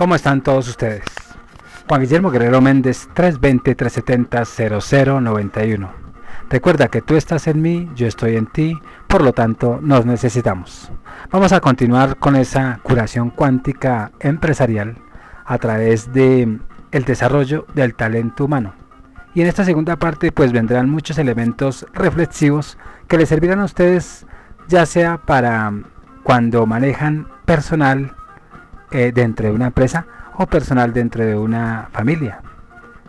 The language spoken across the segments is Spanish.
¿Cómo están todos ustedes? Juan Guillermo Guerrero Méndez, 320-370-0091. Recuerda que tú estás en mí, yo estoy en ti, por lo tanto nos necesitamos. Vamos a continuar con esa curación cuántica empresarial a través de el desarrollo del talento humano. Y en esta segunda parte pues vendrán muchos elementos reflexivos que les servirán a ustedes, ya sea para cuando manejan personal dentro de una empresa o personal dentro de una familia,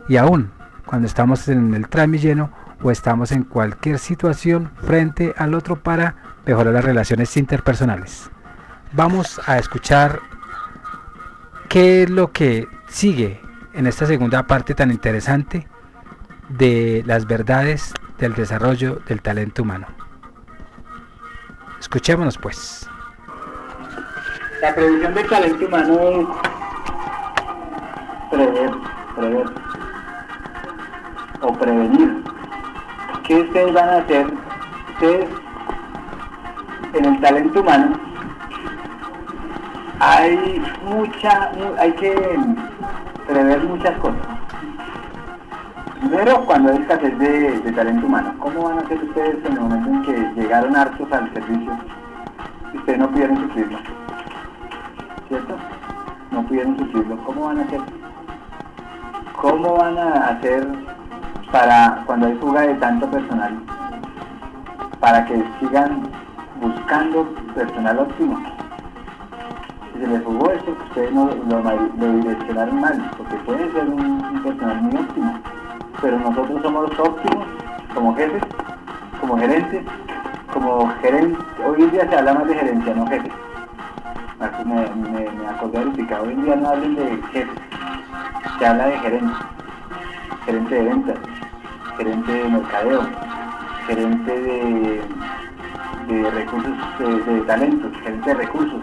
y aún cuando estamos en el Transmilenio o estamos en cualquier situación frente al otro para mejorar las relaciones interpersonales. Vamos a escuchar qué es lo que sigue en esta segunda parte tan interesante de las verdades del desarrollo del talento humano. Escuchémonos pues. La prevención del talento humano es prever o prevenir. ¿Qué ustedes van a hacer? Ustedes, en el talento humano, hay que prever muchas cosas. Primero, cuando hay escasez de talento humano, ¿cómo van a hacer ustedes en el momento en que llegaron hartos al servicio y ustedes no pudieron suplirlo? ¿Cierto? No pudieron suplirlo. ¿Cómo van a hacer? ¿Cómo van a hacer para cuando hay fuga de tanto personal, para que sigan buscando personal óptimo? Si se les fugó es porque ustedes no lo direccionaron mal, porque puede ser un personal muy óptimo, pero nosotros somos los óptimos como jefes, como gerentes, hoy en día se habla más de gerencia, no jefes. Me acordé ahorita, hoy en día no hablen de jefes, se habla de gerente de ventas, gerente de mercadeo, gerente de recursos, de talentos, gerente de recursos.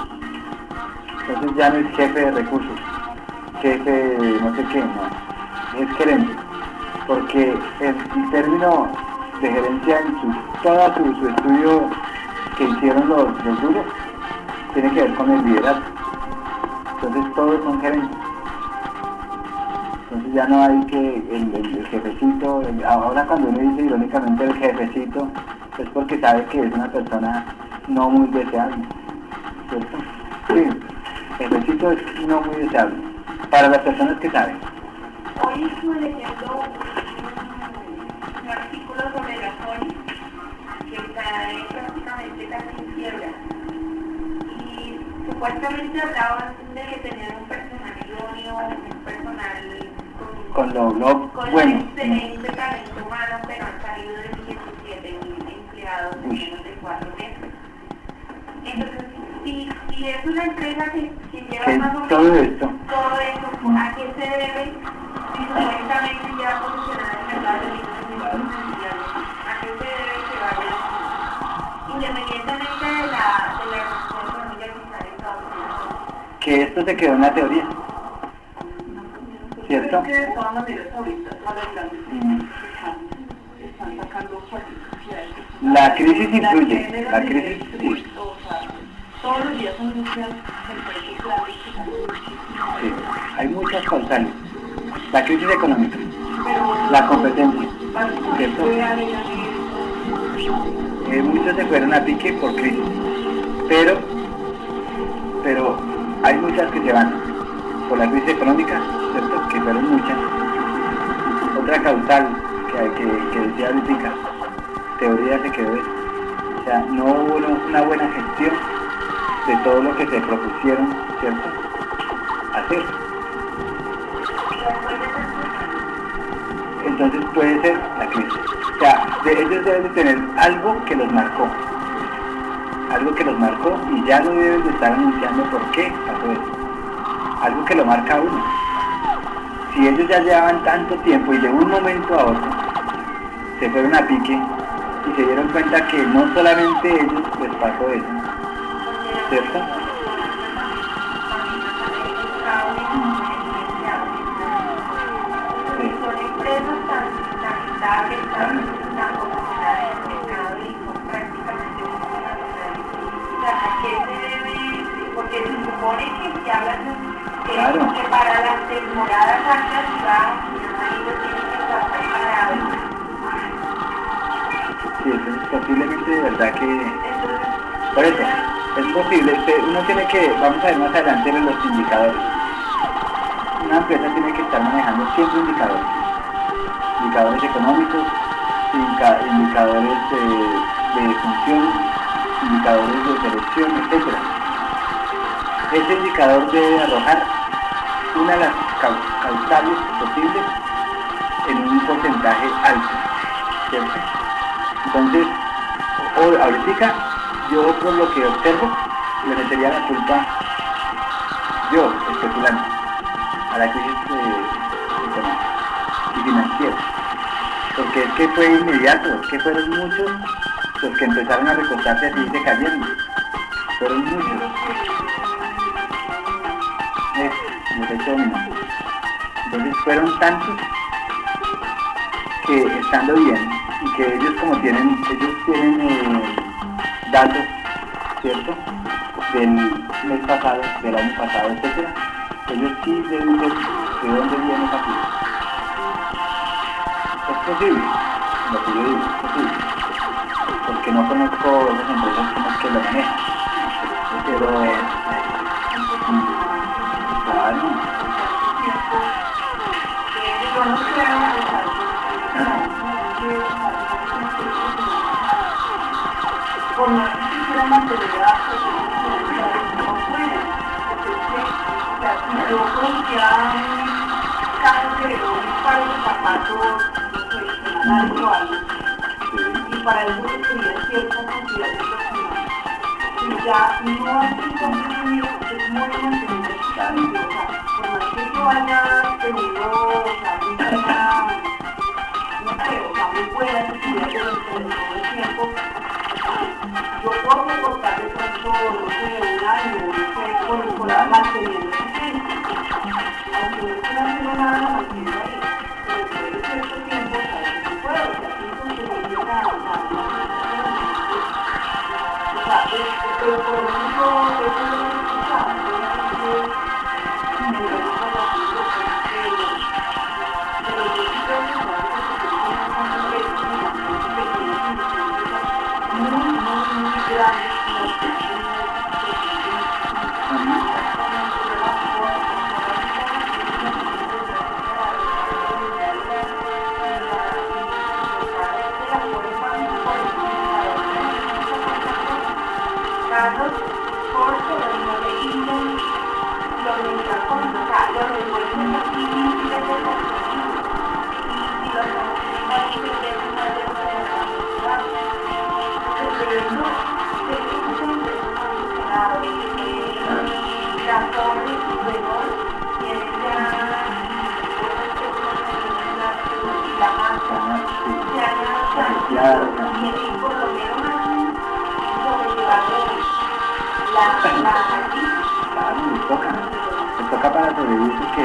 Entonces ya no es jefe de recursos, jefe de no sé qué, no, es gerente, porque el término de gerencia en todo su estudio que hicieron los duros tiene que ver con el liderazgo. Entonces todos son gerentes. Entonces ya no hay que el jefecito, ahora cuando uno dice irónicamente el jefecito, es porque sabe que es una persona no muy deseable, ¿cierto? Sí, jefecito es no muy deseable, para las personas que saben. Hoy estuve leyendo un artículo sobre la Sony que está prácticamente casi en quiebra. Supuestamente hablaban de que tenían un personal idóneo, un personal con bueno. excelente talento humano, pero han salido de 17.000 empleados en menos de 4 meses. Entonces, si es una empresa que lleva más o menos todo esto, ¿a qué se debe? Si supuestamente ya posicionada en el mercado de los mundiales, ¿a qué se debe que vaya? Independientemente de la que esto se quedó en la teoría, ¿cierto? Es que de todas maneras ahorita están sacando la crisis influye, la crisis sí. Todos los días son muchas empresas grandes que están sí, hay muchas causales, la crisis económica, la competencia, ¿cierto? Muchos se fueron a pique por crisis, pero hay muchas que se van por la crisis económica, ¿cierto? Que fueron muchas. Otra causal que decía ahorita, teoría se quedó eso. O sea, no hubo una buena gestión de todo lo que se propusieron, ¿cierto? Hacer. Entonces puede ser la crisis. O sea, ellos deben de tener algo que los marcó. Algo que los marcó y ya no deben de estar anunciando por qué pasó eso. Algo que lo marca a uno. Si ellos ya llevaban tanto tiempo y de un momento a otro se fueron a pique y se dieron cuenta que no solamente ellos les pasó eso, ¿cierto? Sí. Son empresas tan estables, tan profesionales en el mercado y son prácticamente ¿a qué se debe? Porque se supone que si hablan de Claro. Que para las temporadas altas y bajas, mi marido tiene que estar preparado. Sí, eso es posiblemente de verdad que... Entonces, Por eso, es posible, uno tiene que, vamos a ver más adelante en los indicadores. Una empresa tiene que estar manejando siempre indicadores. Indicadores económicos, indicadores de función, indicadores de selección, etc. Ese indicador debe arrojar una de las causales posibles en un porcentaje alto, ¿cierto? Entonces, ahorita yo por lo que observo le metería la culpa, yo especulando, a la crisis económica y financiera, porque es que fue inmediato, es que fueron muchos los que empezaron a recortarse así de cayendo, fueron muchos. El efecto dominó. Entonces fueron tantos que estando bien y que ellos como tienen datos, ¿cierto? Del mes pasado, del año pasado, etc. Ellos sí deben ver de dónde viene esa crisis. Es posible, lo que yo digo, es posible. Porque no conozco esas empresas como que lo manejan. Pero claro. Por más que quisiera mantener no puede, porque yo conocía casos de un par de zapatos, no sé, algo, y para eso requería cierta cantidad de personal. Y ya no hay que contribuir, es muy mantener el cambio, o sea, por más que yo haya tenido, o sea, no sé, o sea, muy buena actividad durante todo el tiempo, yo puedo soportar de pronto, no sé, un año, no sé, con la manteniendo ese tiempo. Aunque no estoy haciendo nada, la mantengo ahí. Pero después de cierto tiempo, o sea, no puedo, o sea, sin conseguir nada. O sea, pero por lo menos eso es lo que he escuchado. Pero yo sí creo que muy grandes. Les toca para sobrevivir porque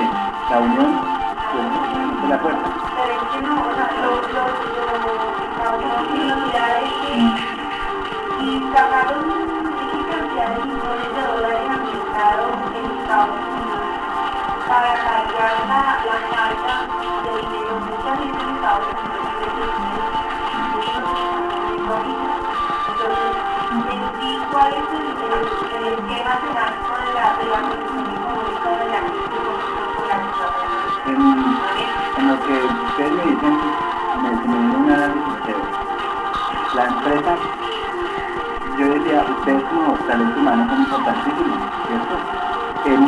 la unión es la fuerza. Pero es que no, o sea, las universidades y sacaron X cantidad de millones de dólares al mercado en Estados Unidos para cargar la falta de dinero. Mucha gente en Estados Unidos entonces, en sí, ¿cuál es el esquema temático de la Constitución Económica de la crisis en lo que ustedes me dicen, me dieron un análisis chévere. La empresa, yo decía, ustedes como talento humano son importantísimos, ¿cierto? En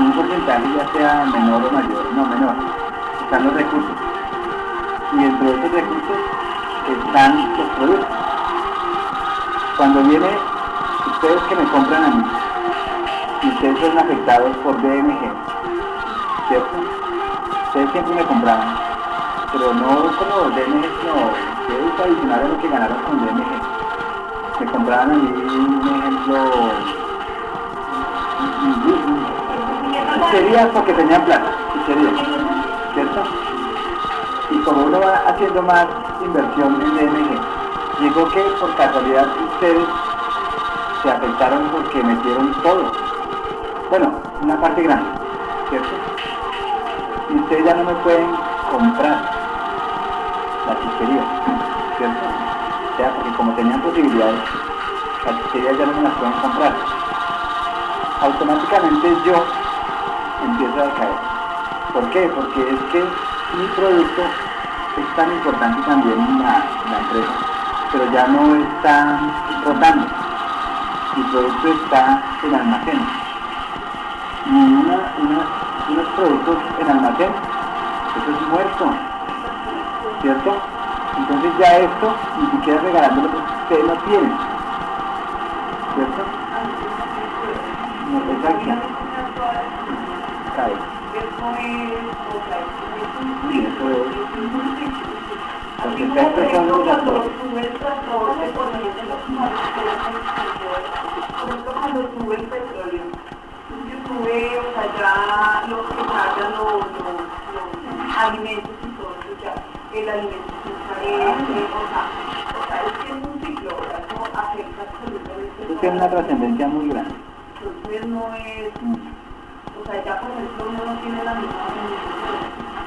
un porcentaje ya sea menor o mayor, no menor, están los recursos. Y dentro de esos recursos están los productos. Cuando viene, ustedes que me compran a mí, y ustedes son afectados por BMG, ¿cierto? Ustedes siempre me compraban, pero no como BMG, sino ustedes adicional a lo que ganaron con BMG. Me compraban a mí, un ejemplo, sería porque tenían plata, ¿cierto? Y como uno va haciendo más inversión en BMG, digo que por casualidad ustedes se afectaron porque metieron todo. Bueno, una parte grande. ¿cierto? Y ustedes ya no me pueden comprar la chuchería, ¿cierto? O sea, porque como tenían posibilidades, las chucherías ya no me las pueden comprar. Automáticamente yo empiezo a caer. ¿Por qué? Porque es que mi producto es tan importante también en la empresa, pero ya no está rotando. Mi producto está en almacén. Y unos productos en almacén, eso es muerto, ¿cierto? Entonces ya esto, ni siquiera regalándolo, ustedes no tienen, ¿cierto? No, exacto. Cae. Sí, eso es. Los efectos son los actores. Cuando sube el petróleo, sube, o sea, ya lo que cargan los alimentos y todo eso, ya el alimento se encarece, o sea, es que es un ciclo, o sea, eso afecta absolutamente. Eso tiene una trascendencia muy grande. Entonces no es, o sea, ya por ejemplo uno no tiene la misma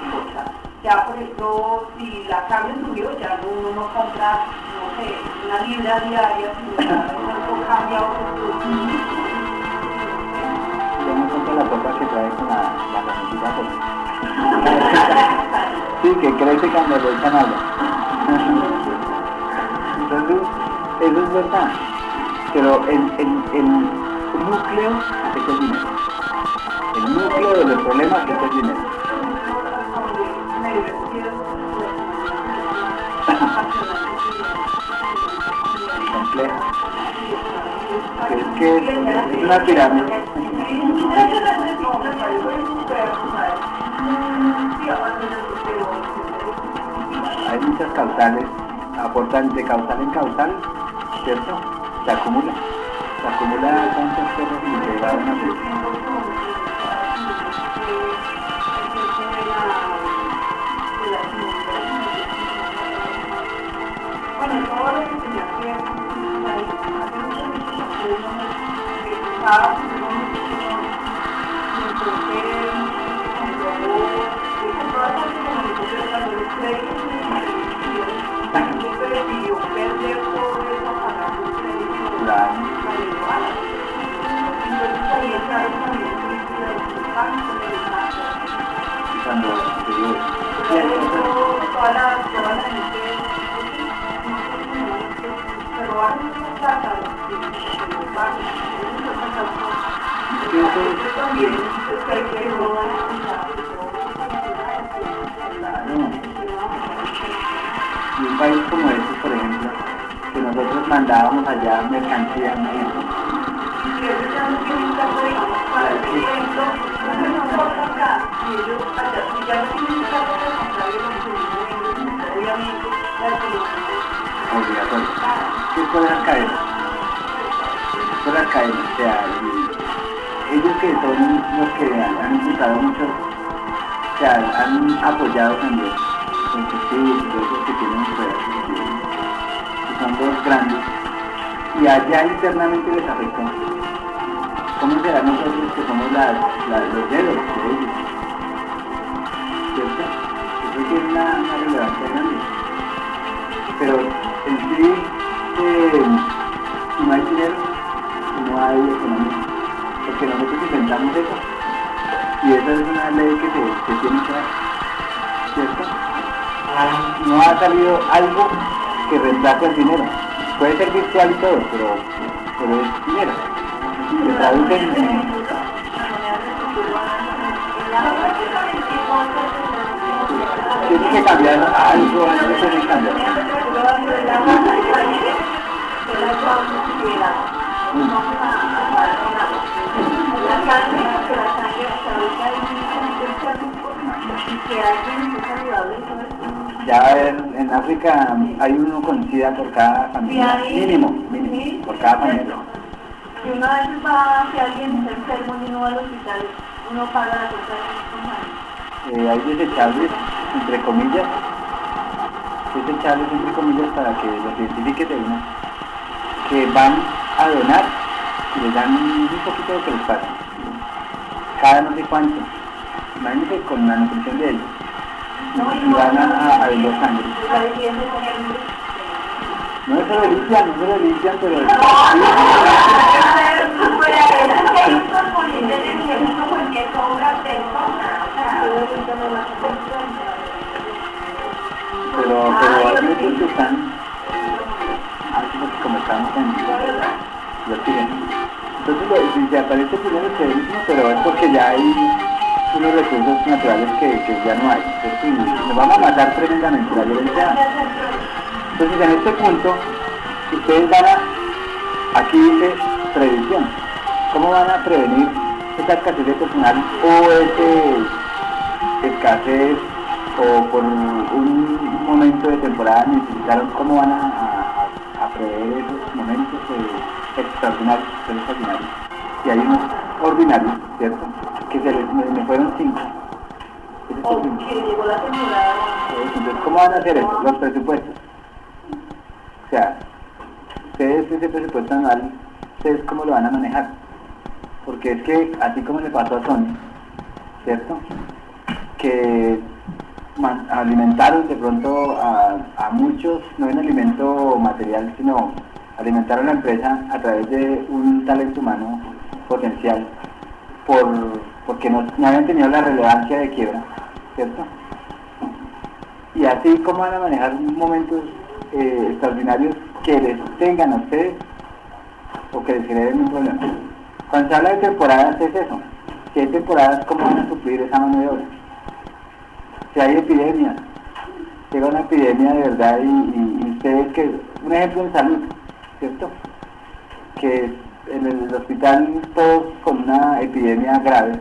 o sea, ya por ejemplo si la carne subió, ya uno no compra, no sé, una libra diaria, sino que cambia otro. Yo me compro la sopa que trae con la ramita sopa. Sí, que crece cuando le echan agua. Entonces, eso es verdad. Pero el núcleo es el dinero. El núcleo de los problemas es el dinero. Compleja. Es que es una pirámide. Hay muchas causales, aportan de causal en causal, ¿cierto? Se acumula tantas cosas y le da una vez. Bueno, todo lo que tenía que ver con la Y un país como este, por ejemplo, que nosotros mandábamos allá mercancía, obligatorio. ¿Qué es por las cadenas? Por las cadenas, o sea, ellos que son los que han impulsado mucho, o sea, han apoyado también con sus tíos y todos los que tienen que son dos grandes, y allá internamente les afectó. ¿Cómo será nosotros que somos los dedos de ellos? ¿Cierto? Eso tiene una relevancia grande. Pero en sí, si no hay dinero, no hay economía. Porque nosotros inventamos eso. Y esa es una ley que se tiene que dar. ¿Cierto? No ha salido algo que reemplace el dinero. Puede ser virtual y todo, pero es dinero. Se traduce en dinero. Tiene que cambiar algo, algo tiene que cambiar. Ya en África hay uno con SIDA por cada familia, mínimo, por cada familia. Si una vez va, si alguien está enfermo y no va al hospital, uno paga la cuenta. Hay desechables, entre comillas, para que los identifique de una, que van a donar y les dan un poquito de lo que les pasa, cada no sé cuánto, Imagínense con la nutrición de ellos. Y van a vender sangre. No se lo limpian, pero... Pero hay muchos que están... así porque como estamos en... los piden. Entonces, si se aparece primero el severismo, pero es porque ya hay unos recursos naturales que ya no hay. Entonces, nos vamos a matar tremendamente la violencia. Entonces, en este punto, ustedes van a, aquí dice previsión. ¿Cómo van a prevenir esa escasez de personal o esa escasez o por un momento de temporada necesitaron? ¿Cómo van a prever esos momentos extraordinarios? Y hay unos ordinarios, ¿cierto? Que me fueron 5. Porque llegó la temporada. Entonces, ¿cómo van a hacer eso? Los presupuestos. O sea, ustedes ese presupuesto anual, ¿ustedes cómo lo van a manejar? Porque es que, así como le pasó a Sony, ¿cierto? Que alimentaron de pronto a muchos, no en alimento material, sino alimentaron la empresa a través de un talento humano potencial, porque no habían tenido la relevancia de quiebra, ¿cierto? Y así como van a manejar momentos extraordinarios que les tengan a ustedes o que les generen un problema. Cuando se habla de temporadas es eso. Si hay temporadas, ¿cómo van a suplir esa mano de obra? Si hay epidemias, llega una epidemia de verdad y ustedes que, un ejemplo en salud, ¿cierto? Que en el hospital todos con una epidemia grave,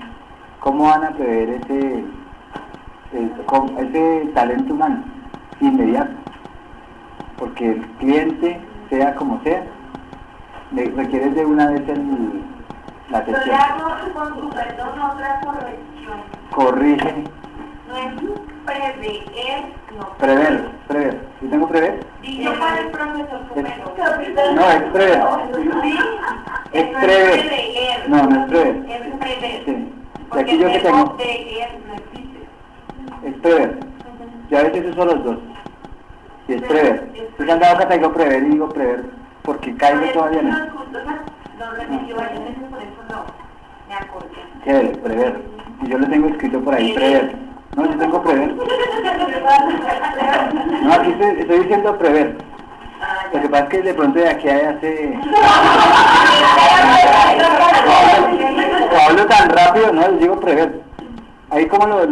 ¿cómo van a prever ese talento humano inmediato? Porque el cliente, sea como sea, requiere de una vez la atención. Yo le hago con tu perdón otra corrección. Corrige. No es prever, no. Prever. ¿Yo tengo prever? Dice para el profesor Cupero. No, es prever. ¿Sí? Es prever. No es prever. Es prever. Sí. Y Porque aquí yo que tengo. prever no existe. Es prever. Yo a veces uso los dos. Y es prever. ¿Ustedes han dado cuenta que digo prever y digo prever? Porque caigo todavía en eso. Lo repitió varias veces, por eso no me acordé. Chévere, prever. Y yo lo tengo escrito por ahí, prever. No, yo tengo prever. No, aquí estoy diciendo prever. Lo que pasa es que de pronto de aquí a hace... O hablo tan rápido, no, les digo prever. Ahí como lo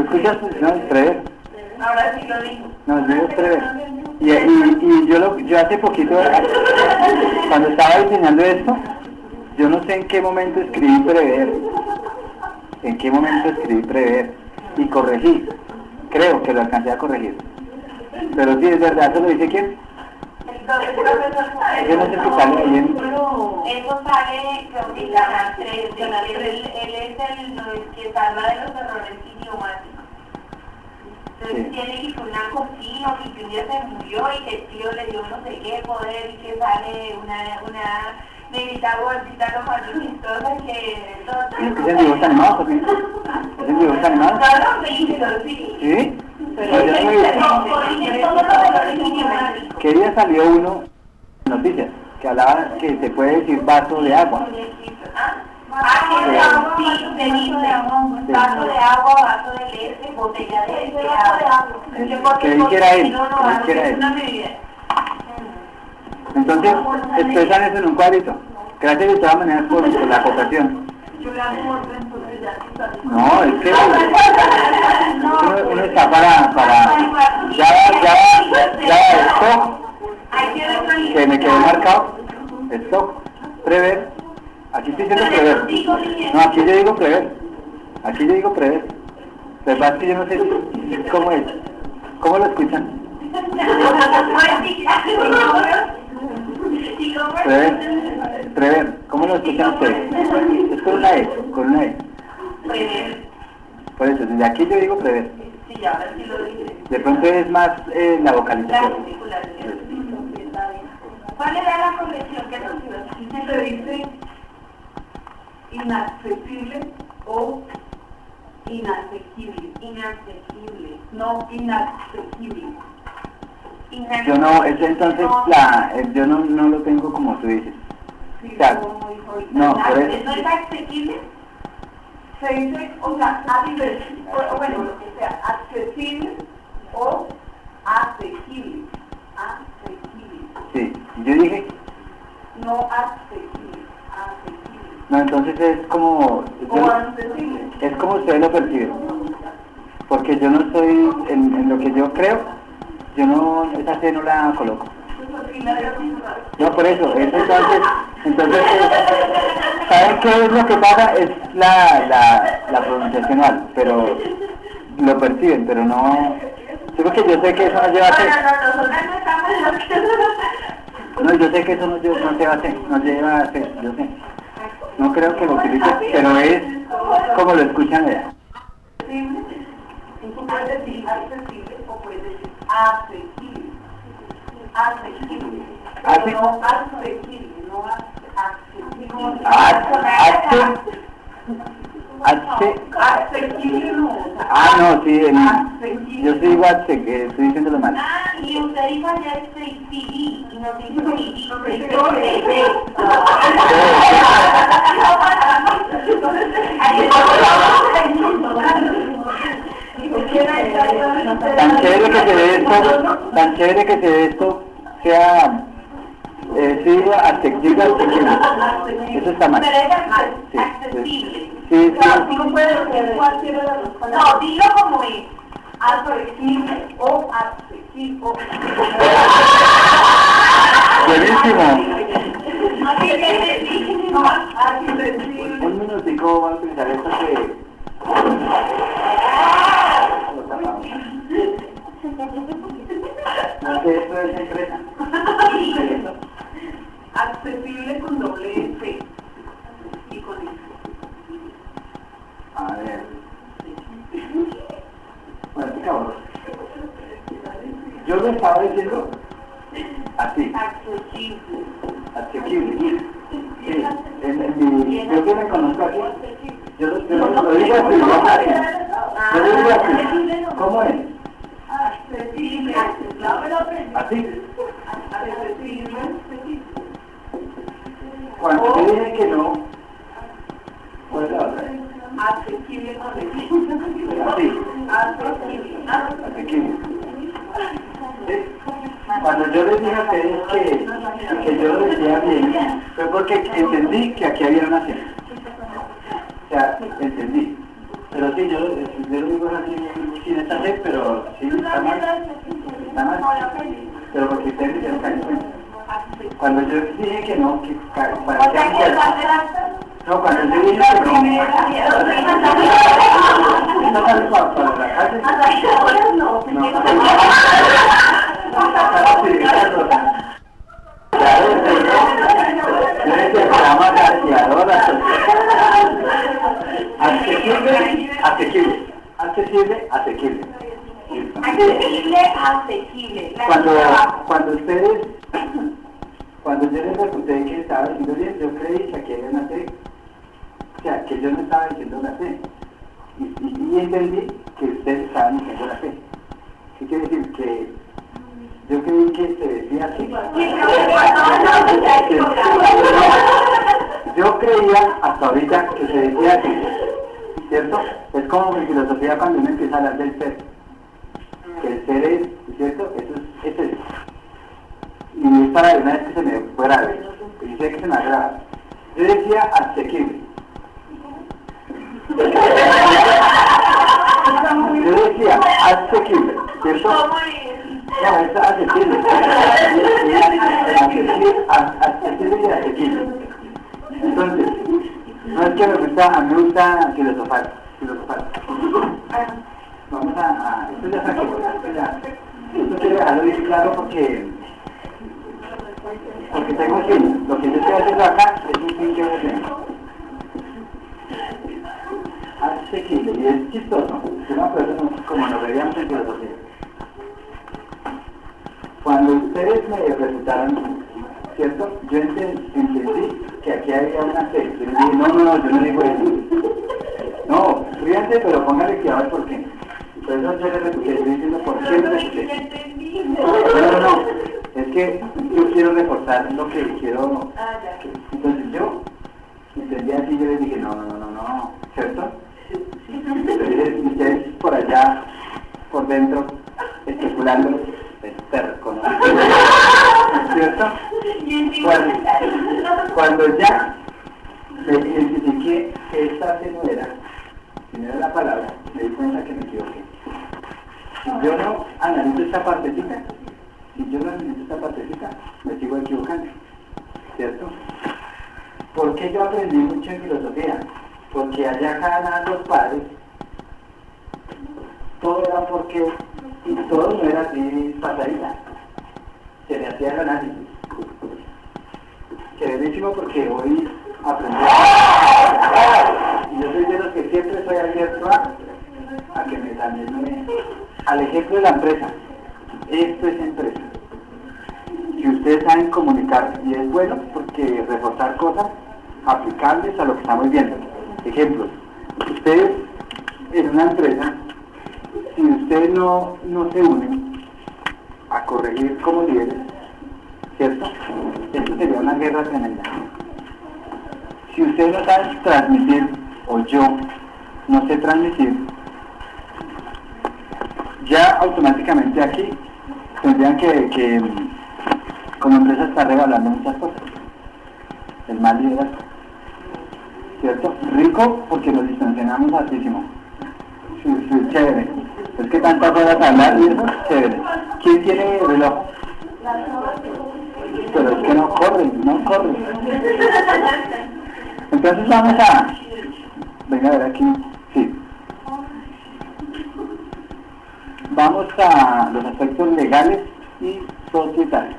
escuchas, no, es prever. Ahora sí lo digo. No, yo es prever. Y yo hace poquito, cuando estaba diseñando esto, yo no sé en qué momento escribí prever. En qué momento escribí prever. Y corregí. Creo que lo alcancé a corregir. Pero sí, es verdad, ¿eso lo dice quién? Yo no sé si sale ahí en... Eso sale, creo que Canal 3, él es el que habla de los errores idiomáticos. Entonces tiene que una cocina, y que un día se murió y que el tío le dio no sé qué poder y que sale una negrita gordita lo más chistosa que... ¿Es en dibujos animados o qué? ¿Es en dibujos animados? No lo vi, pero sí. ¿Sí? Pero yo corrige todo lo de los idiomáticos. ¿Qué día salió uno en noticias que hablaba que se puede decir vaso de agua? Sí, se dice vaso de agua, vaso de leche, botella de agua. ¿Qué dijera él? ¿Qué dijera él? Entonces, expresan eso en un cuadrito. Gracias de todas maneras por la acotación. No, es que uno está para ya esto que me quedó marcado, esto, prever. Aquí estoy diciendo prever. No, aquí yo digo prever. Aquí yo digo prever. Pero es que yo no sé cómo es. ¿Cómo lo escuchan? Prever. ¿Cómo lo escuchan ustedes? Es con una E. Con una E. Por eso, desde aquí yo digo prever. De pronto es más la vocalización. ¿Cuál era la corrección que nos dio? inaccesible o inasequible. Inaccesible. No, inaccesible. Yo no, entonces yo no lo tengo como tú dices. Sí, O sea, como dijo ahorita. no, por eso. ¿No es asequible? Se dice, o sea, bueno, lo que sea, accesible o asequible. Asequible. Sí, yo dije, No asequible, asequible. no, entonces es como, O accesible. es como ustedes lo perciben. Porque yo no estoy, en lo que yo creo, yo no, esa C no la coloco. No, por eso entonces, ¿saben qué es lo que pasa? Es la pronunciación mal, pero lo perciben, pero no, digo que yo sé que eso no lleva a C. No, yo sé que eso no lleva a C, no lleva a C, yo sé. No creo que lo utilice, pero es como lo escuchan allá. Tú puedes decir accesible o puedes decir asequible. Asequible. ¿Así? No asequible, no accesible. Asequible no. No, sí, Asequible. yo soy igual, estoy diciéndolo mal. Y usted dijo ayer CD y nos dijo Tan chévere que se ve esto, tan chévere que se ve esto, sea, sí, accesible. Eso está mal. Pero es Sí, accesible. sí, sí. No puedes decir cualquiera de las dos palabras. No, dilo como es. Accesible o accesible. Buenísimo. Así que No, accesible. Un minutico, vamos a utilizar esto que... No sé, esto es empresa. Accesible con doble S y con S. A ver. Bueno, cabrón. Yo lo estaba diciendo así, Accesible. asequible. Sí, yo que me conozco aquí, yo lo digo así, yo lo digo así. ¿Cómo es? Accesible. Así. Accesible. Cuando yo dije que no, ¿cuál es la otra? Accesible con S. Así, Accesible. asequible. ¿Sí? Cuando yo les dije a ustedes que yo lo decía bien, fue porque entendí que aquí había una C. O sea, entendí. Pero sí, yo lo digo así sin esta C, pero sí está mal. Está mal. Pero porque ustedes ya están en cuenta. Cuando yo dije que no, que para que no, cuando yo dije que no, ¿no sale para la calle? No. Claro, yo decía que la más gaseadora. Asequible. Asequible. asequible. Cuando yo les pregunté que estaba diciendo bien, yo creí que aquí había una C. O sea, que yo no estaba diciendo la C. Y entendí que ustedes estaban diciendo la C. ¿Qué quiere decir? Que yo creí que se decía así. Yo creía hasta ahorita que se decía así, ¿cierto? Es como mi filosofía cuando uno empieza a hablar del ser. Que el ser es, ¿cierto? Eso es. Y es para una vez que se me fuera, y sé que se me agrada. Yo decía asequible. Yo decía asequible, ¿cierto? No, es asequible. Asequible y asequible. Entonces, no es que a mí me gusta filosofar. Vamos esto ya saqué, esto quiero dejarlo bien claro porque tengo un fin. Lo que yo estoy haciendo acá es un fin que yo tengo. Asequible, y es chistoso. Yo me acuerdo como nos veíamos en filosofía. Cuando ustedes me presentaron, ¿cierto? Yo entendí que aquí había una C. Yo le dije, no, yo no digo eso. No, ríanse, pero póngale cuidado el por qué. Por eso yo le repetí, estoy diciendo por qué le repetí. No, es que yo quiero reforzar lo que quiero. Entonces yo entendí así, yo les dije, no, ¿cierto? Entonces ustedes por allá, por dentro, especulando, es terco, ¿no? ¿Cierto? Cuando ya me identifiqué que esta C no era la palabra, me di cuenta que me equivoqué. Si yo no analizo esta partecita, me sigo equivocando, ¿cierto? ¿Por qué yo aprendí mucho en filosofía? Porque allá cada los padres, todo era porque, y todo no era así pasadita, se le hacía el análisis. Chéverísimo porque hoy aprendí. Y yo soy de los que siempre estoy abierto a que me también al ejemplo de la empresa. Esto es empresa. Si ustedes saben comunicar, y es bueno porque reforzar cosas aplicables a lo que estamos viendo. Ejemplos. Ustedes en una empresa, si ustedes no se unen a corregir como líderes, ¿cierto? Esto sería una guerra tremenda. Si ustedes no saben transmitir, o yo no sé transmitir, ya automáticamente aquí tendrían que como empresa estar regalando muchas cosas. El mal liderazgo, ¿cierto? Rico porque nos distanciamos altísimo. Sí, chévere. Es que tantas horas hablar y eso, chévere. ¿Quién tiene reloj? Pero es que no corre. Entonces vamos a... Venga a ver aquí. Sí. Vamos a los aspectos legales y societarios.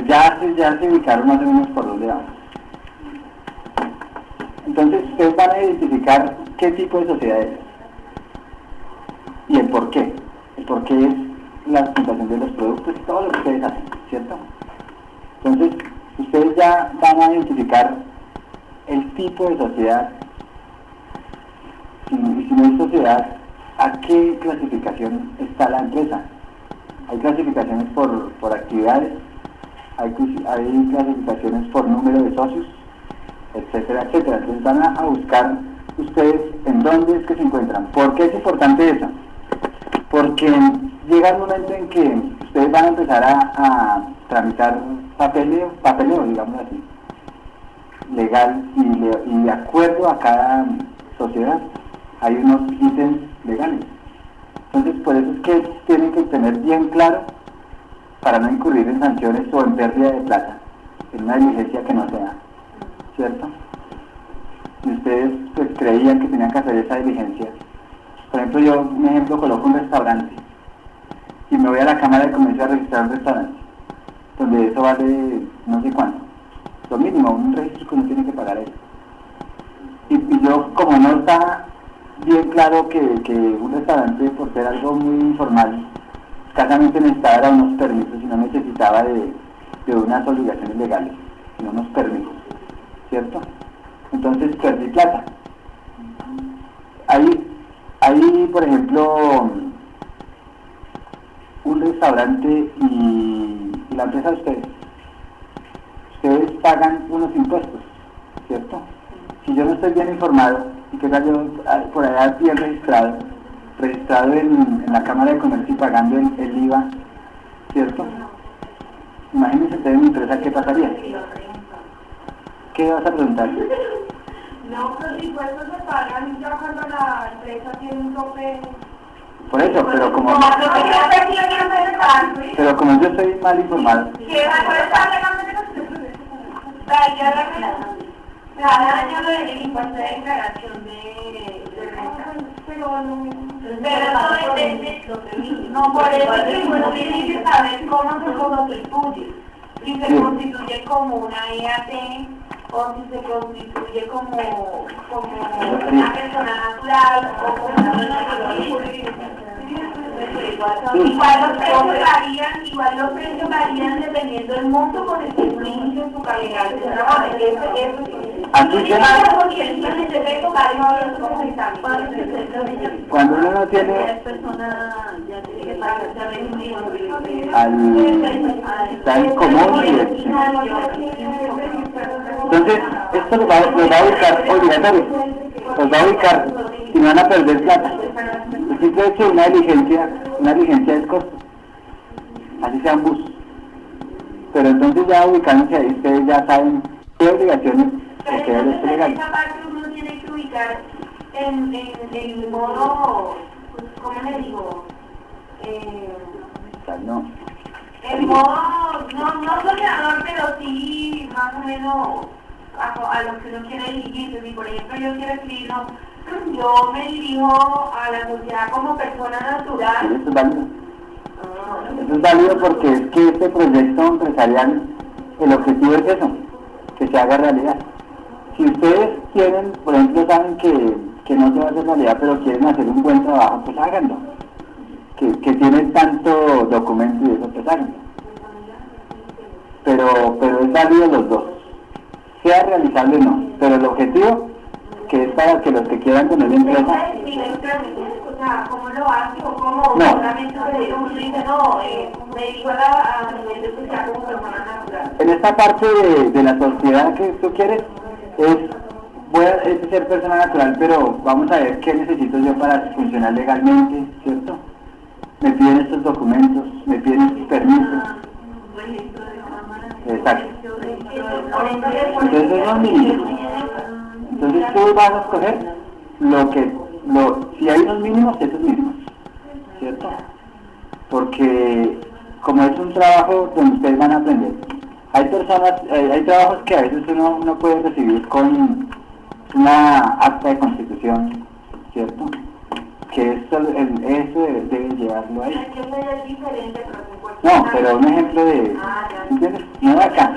Ya se ubicaron más o menos por dónde vamos. Entonces ustedes van a identificar qué tipo de sociedad es y el por qué. El por qué es la presentación de los productos y todo lo que ustedes hacen, ¿cierto? Entonces ustedes ya van a identificar el tipo de sociedad y si no hay sociedad, ¿a qué clasificación está la empresa? Hay clasificaciones por actividades, hay clasificaciones por número de socios, etcétera, etcétera. Entonces van a buscar ustedes en dónde es que se encuentran. ¿Por qué es importante eso? Porque llega el momento en que ustedes van a empezar a tramitar papeleo, digamos así, legal y de acuerdo a cada sociedad hay unos ítems legales. Entonces por eso es que tienen que tener bien claro para no incurrir en sanciones o en pérdida de plata, en una diligencia que no sea, ¿cierto? Y ustedes pues creían que tenían que hacer esa diligencia. Por ejemplo, yo, un ejemplo, coloco un restaurante y me voy a la Cámara de Comercio a registrar un restaurante, donde eso vale no sé cuánto, lo mínimo, un registro que uno tiene que pagar eso. Y yo, como no está bien claro que un restaurante, por ser algo muy informal, escasamente necesitaba unos permisos y no necesitaba de unas obligaciones legales, sino unos permisos, ¿cierto? Entonces perdí plata. Ahí, por ejemplo, un restaurante y la empresa de ustedes pagan unos impuestos, ¿cierto? Si yo no estoy bien informado, y que tal yo por allá bien registrado en la Cámara de Comercio y pagando el IVA, ¿cierto? Imagínense ustedes en mi empresa, ¿qué pasaría? ¿Qué vas a preguntar? No, los impuestos se pagan ya cuando la empresa tiene un tope. Por eso, pero como yo estoy mal informado. Cada año el impuesto de declaración de renta. Pero no depende. No, por eso es que uno tiene que saber cómo se constituye. Si se constituye como una IAT o si se constituye como una persona natural o como una persona jurídica. Igual los precios varían dependiendo del monto con el que tú inicies tu caminata. Cuando uno no tiene al común, entonces esto los va a ubicar obligatorio, los va a ubicar y no van a perder plata. El simple hecho de una diligencia es costo, así sea un bus. Pero entonces ya ubicándose ahí, ustedes ya saben qué obligaciones ustedes les legal. Esa parte uno tiene que ubicar en el modo, ¿cómo le digo? No. El modo, no soñador, pero sí más o menos a lo que uno quiere dirigirse. Si por ejemplo yo quiero escribirlo, yo me dirijo a la sociedad como persona natural. Eso es válido. Eso es válido porque es que este proyecto empresarial, el objetivo es eso, que se haga realidad. Si ustedes quieren, por ejemplo, saben que no se va a hacer realidad, pero quieren hacer un buen trabajo, pues háganlo. Que tienen tanto documento y eso, pues háganlo. Pero es válido los dos. Sea realizable o no, pero el objetivo, que es para que los que quieran tener empresa... O sea, ¿cómo lo hace o cómo No. solamente uno dice, no, me dijo a nivel de sociedad como persona natural? En esta parte de la sociedad que tú quieres, es ser persona natural, pero vamos a ver qué necesito yo para funcionar legalmente, ¿cierto? Me piden estos documentos, me piden estos permisos. Exacto. Entonces son mínimos. Entonces tú vas a escoger si hay unos mínimos, esos mínimos, ¿cierto? Porque como es un trabajo donde ustedes van a aprender, hay trabajos que a veces uno no puede recibir con una acta de constitución, ¿cierto? Que eso debe llevarlo ahí. No, pero un ejemplo de... ¿Entiendes? No de acá.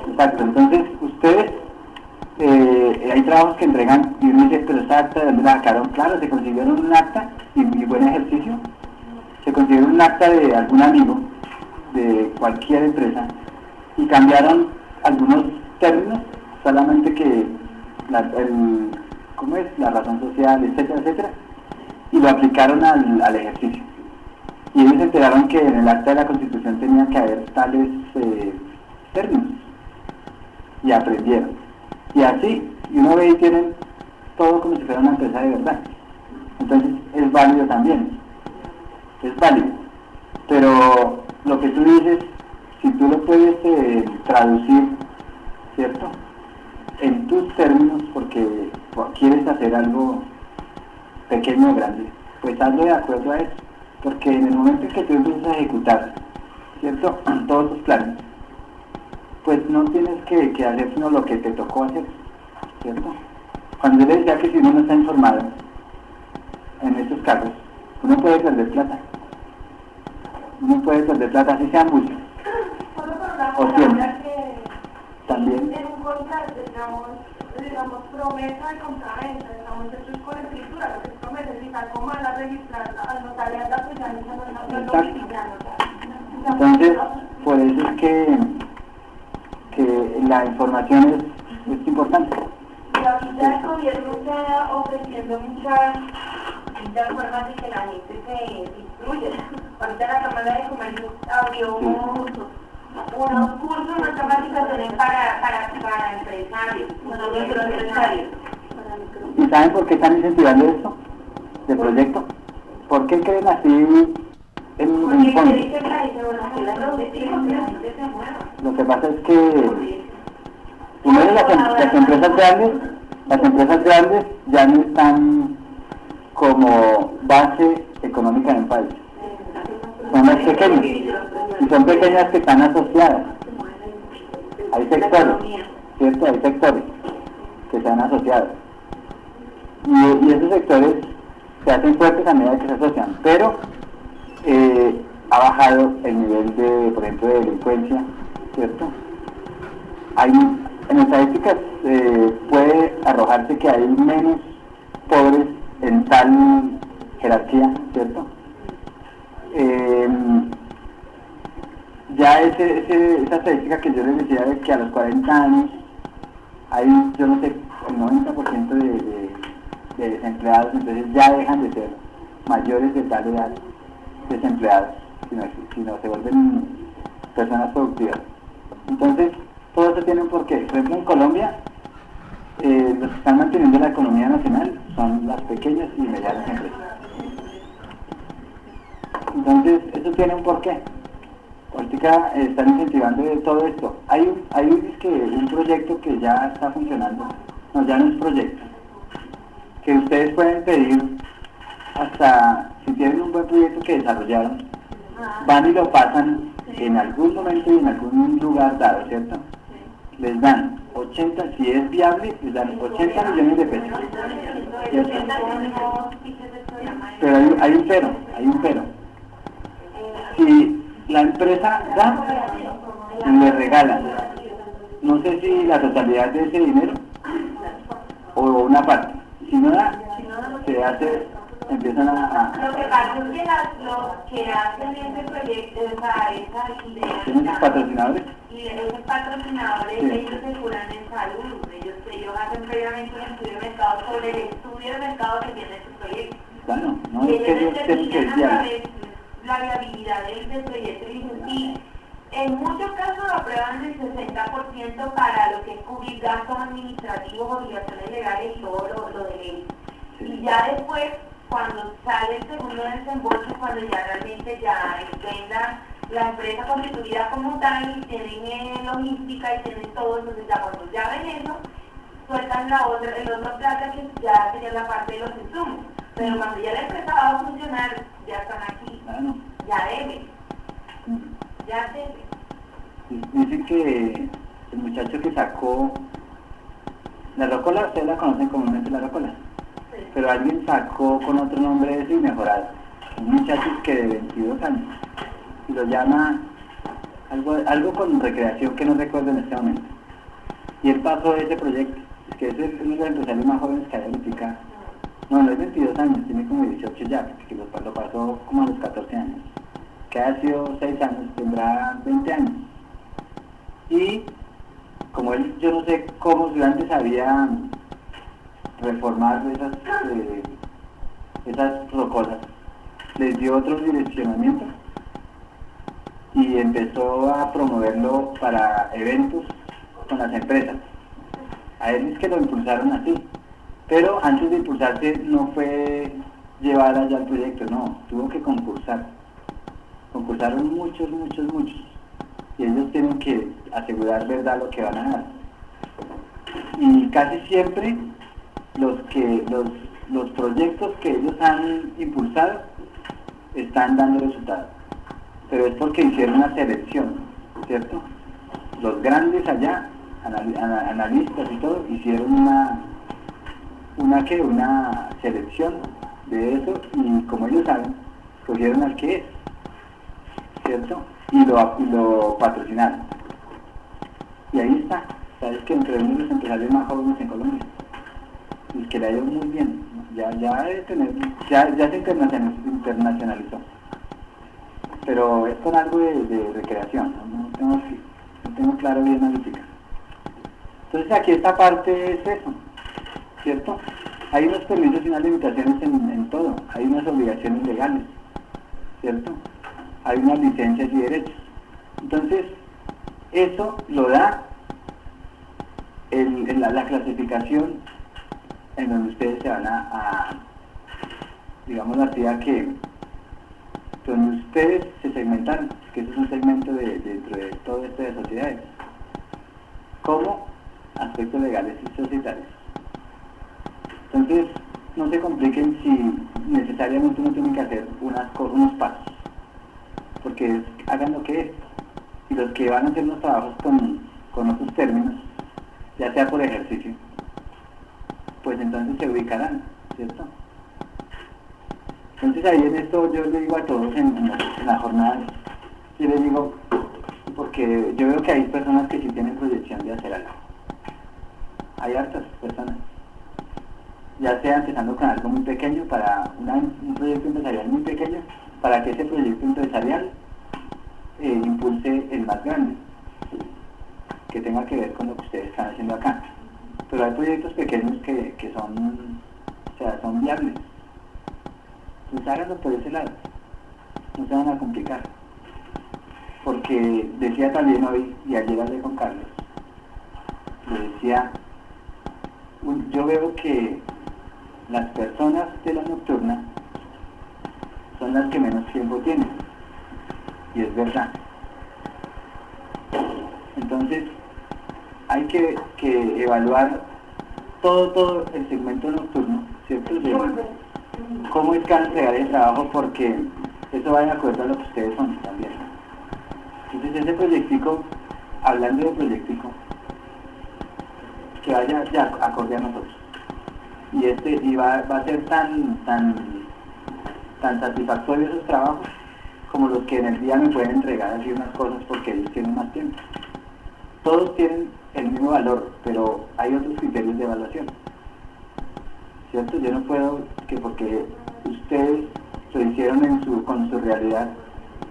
Exacto, entonces ustedes, hay trabajos que entregan y uno dice, pero esta acta, ¿de dónde la sacaron? Claro, se consiguieron un acta y buen ejercicio. Se consiguieron un acta de algún amigo de cualquier empresa y cambiaron algunos términos, solamente que ¿cómo es? La razón social, etcétera, etcétera, y lo aplicaron al ejercicio. Y ellos se enteraron que en el acta de la Constitución tenía que haber tales términos, y aprendieron. Y así, y uno ve y tienen todo como si fuera una empresa de verdad. Entonces es válido también, es válido. Pero lo que tú dices, si tú lo puedes traducir, ¿cierto?, en tus términos, porque quieres hacer algo pequeño o grande, pues hazlo de acuerdo a eso, porque en el momento en que tú empiezas a ejecutar, ¿cierto?, todos tus planes, pues no tienes que hacer sino lo que te tocó hacer, ¿cierto? Cuando yo le decía que si uno no está informado, en estos casos, uno puede perder plata, así sean muchos, o tiempo. También. En un contrato, digamos, promesa de compraventa, digamos, esto es con escritura, lo que es promesa, si algo mal a registrar al notariado, pues ya no lo visitan. Entonces, por eso es que la información es importante. Y ahorita el gobierno está ofreciendo muchas formas de que la gente se instruya. Ahorita la Cámara de Comercio abrió unos cursos, unas capacitaciones para empresarios, para microempresarios. ¿Y saben por qué están incentivando esto? ¿De proyecto? ¿Por qué creen así en fondo? Lo que pasa es que primero las empresas grandes ya no están como base económica en el país. Son las pequeñas, y son pequeñas que están asociadas. Hay sectores, ¿cierto? Hay sectores que se han asociado. Y esos sectores se hacen fuertes a medida que se asocian, pero ha bajado el nivel de, por ejemplo, de delincuencia, ¿cierto? En estadísticas puede arrojarse que hay menos pobres en tal jerarquía, ¿cierto? Ya esa estadística que yo les decía de que a los 40 años hay, yo no sé, el 90% de desempleados, entonces ya dejan de ser mayores de tal edad desempleados, sino se vuelven personas productivas. Entonces, todo eso tiene un porqué. Por ejemplo, en Colombia, los que están manteniendo la economía nacional son las pequeñas y medianas empresas. Entonces, eso tiene un porqué. Ahorita están incentivando todo esto. Hay un proyecto que ya está funcionando, no, ya no es proyecto, que ustedes pueden pedir hasta, si tienen un buen proyecto que desarrollaron, van y lo pasan en algún momento y en algún lugar dado, ¿cierto? Les dan 80, si es viable, les dan 80 millones de pesos, ¿cierto? Pero hay un pero. Si la empresa da, le regalan, no sé si la totalidad de ese dinero o una parte. Si no da, se hace, empiezan a... Lo que pasa es que los que hacen ese proyecto, esa idea... ¿Tienen sus patrocinadores? Y esos patrocinadores, sí, ellos se curan en salud, ellos hacen previamente un estudio de mercado sobre el estudio de mercado que tiene su proyecto. Claro, no y es que ellos tienen que determinan la viabilidad del proyecto y dicen, sí, en muchos casos lo aprueban del 60% para lo que es cubrir gastos administrativos, obligaciones legales y todo lo de ley. Y ya después, cuando sale el segundo desembolso, cuando ya realmente ya vendan la empresa constituida como tal, y tienen logística y tienen todo, entonces ya cuando ya ven eso, sueltan el otro plata que ya sería la parte de los insumos. Pero cuando ya la empresa va a funcionar, ya están aquí, ya deben, ya deben. Dice que el muchacho que sacó la rocola, ustedes la conocen comúnmente la rocola, sí, pero alguien sacó con otro nombre de eso y mejorado. Un muchacho que de 22 años, y lo llama algo con recreación que no recuerdo en este momento. Y él pasó de ese proyecto, es que ese es uno de los empresarios más jóvenes que hay ahorita. No es 22 años, tiene como 18 ya, porque lo pasó como a los 14 años. Que ha sido 6 años, tendrá 20 años. Y como él, yo no sé cómo si antes había reformar esas rocolas, les dio otro direccionamiento y empezó a promoverlo para eventos con las empresas. A él es que lo impulsaron así. Pero antes de impulsarse no fue llevar allá el proyecto, no, tuvo que concursar. Concursaron muchos. Y ellos tienen que asegurar verdad lo que van a dar. Y casi siempre los proyectos que ellos han impulsado están dando resultados. Pero es porque hicieron una selección, ¿cierto? Los grandes allá, analistas y todo, hicieron una selección de eso y como ellos saben, escogieron al que es, ¿cierto? Y lo patrocinaron. Y ahí está, sabes que entre uno de los empresarios más jóvenes en Colombia, y que le ha ido muy bien, ya se internacionalizó. Pero es con algo de recreación, no tengo claro bien analítica. Entonces aquí esta parte es eso, ¿cierto? Hay unos permisos y unas limitaciones en todo, hay unas obligaciones legales, ¿cierto? Hay unas licencias y derechos. Entonces, eso lo da la clasificación en donde ustedes se van a digamos así, a que donde ustedes se segmentan, que eso es un segmento dentro de todo esto de sociedades, como aspectos legales y societarios. Entonces, no se compliquen si necesariamente uno tiene que hacer unos pasos, porque hagan lo que es, y los que van a hacer los trabajos con otros términos, ya sea por ejercicio, pues entonces se ubicarán, ¿cierto? Entonces ahí en esto yo le digo a todos en la jornada, yo les digo, porque yo veo que hay personas que sí tienen proyección de hacer algo. Hay hartas personas. ya sea empezando con algo muy pequeño, para un proyecto empresarial muy pequeño, para que ese proyecto empresarial impulse el más grande, que tenga que ver con lo que ustedes están haciendo acá. Pero hay proyectos pequeños que son, o sea, son viables. Pues háganlo por ese lado, no se van a complicar. Porque decía también hoy, y ayer hablé con Carlos, le decía, yo veo que las personas de la nocturna son las que menos tiempo tienen, y es verdad. Entonces hay que evaluar todo el segmento nocturno, ¿cierto? De cómo es que van a entregar el trabajo, porque eso va de acuerdo a lo que ustedes son también. Entonces ese proyectico, hablando de proyectico, que vaya ya acorde a nosotros. Y va a ser tan satisfactorio esos trabajos como los que en el día me pueden entregar así unas cosas, porque ellos tienen más tiempo. Todos tienen el mismo valor, pero hay otros criterios de evaluación, ¿cierto? Yo no puedo, que porque ustedes lo hicieron con su realidad,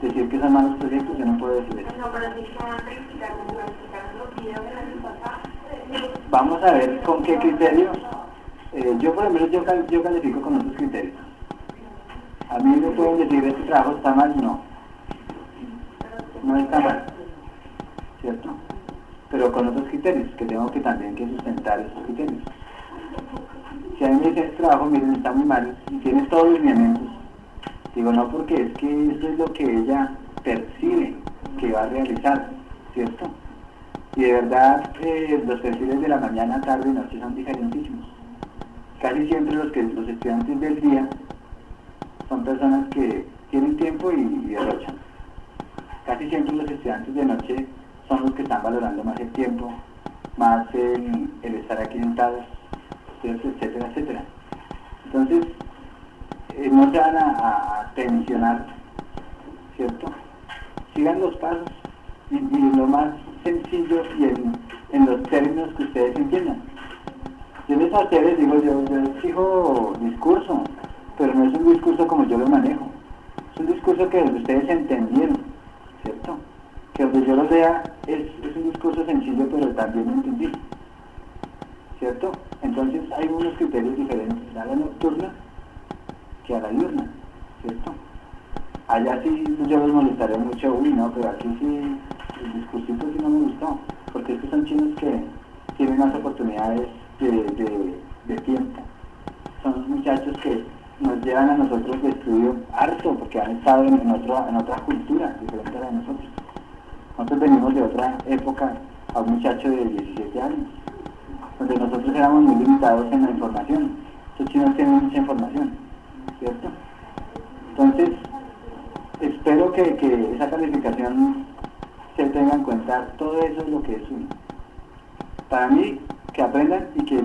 decir que son malos proyectos. Yo no puedo decir eso. No, pero sí que van a explicar los videos del año pasado. Vamos a ver con qué criterio. Yo por lo menos yo califico con otros criterios. A mí me pueden decir, este trabajo está mal. No está mal, ¿cierto? Pero con otros criterios, que tengo que también que sustentar esos criterios. Si a mí me dicen, este trabajo, miren, está muy mal y tiene todos los lineamientos, digo, no, porque es que eso es lo que ella percibe que va a realizar, ¿cierto? Y de verdad los perfiles de la mañana, tarde y noche son diferentísimos. Casi siempre los estudiantes del día son personas que tienen tiempo y derrochan. Casi siempre los estudiantes de noche son los que están valorando más el tiempo, más el estar aquí sentados, etcétera, etcétera. Entonces, no se van a tensionar, ¿cierto? Sigan los pasos y lo más sencillo y en los términos que ustedes entiendan. Yo a ustedes digo, yo exijo discurso, pero no es un discurso como yo lo manejo. Es un discurso que ustedes entendieron, ¿cierto? Que donde yo lo vea es un discurso sencillo, pero también lo entendí, ¿cierto? Entonces hay unos criterios diferentes a la nocturna que a la diurna, ¿cierto? Allá sí yo los molestaré mucho, no, pero aquí sí el discursito sí no me gustó, porque es que son chinos que tienen más oportunidades de tiempo. Son muchachos que nos llevan a nosotros de estudio harto, porque han estado en otra cultura diferente a la de nosotros. Nosotros venimos de otra época, a un muchacho de 17 años, donde nosotros éramos muy limitados en la información. Estos chinos tienen mucha información, ¿cierto? Entonces, espero que esa calificación se tenga en cuenta. Todo eso es lo que es uno. Para mí, que aprendan y que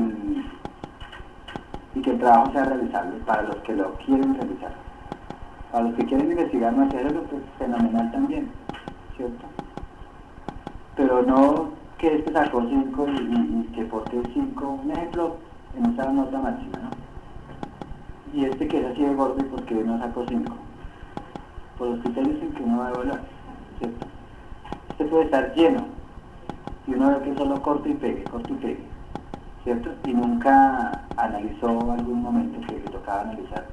el trabajo sea realizable para los que lo quieren realizar. Para los que quieren investigar no hacerlo, pues fenomenal también, ¿cierto? Pero no que este sacó 5 y que porte 5, un ejemplo, en esa nota máxima, ¿no? Y este que es así de gordo, ¿y por qué no sacó 5? Por los criterios en que uno va a evaluar, ¿cierto? Este puede estar lleno, y uno ve que solo corta y pegue, ¿cierto? Y nunca analizó algún momento que le tocaba analizar.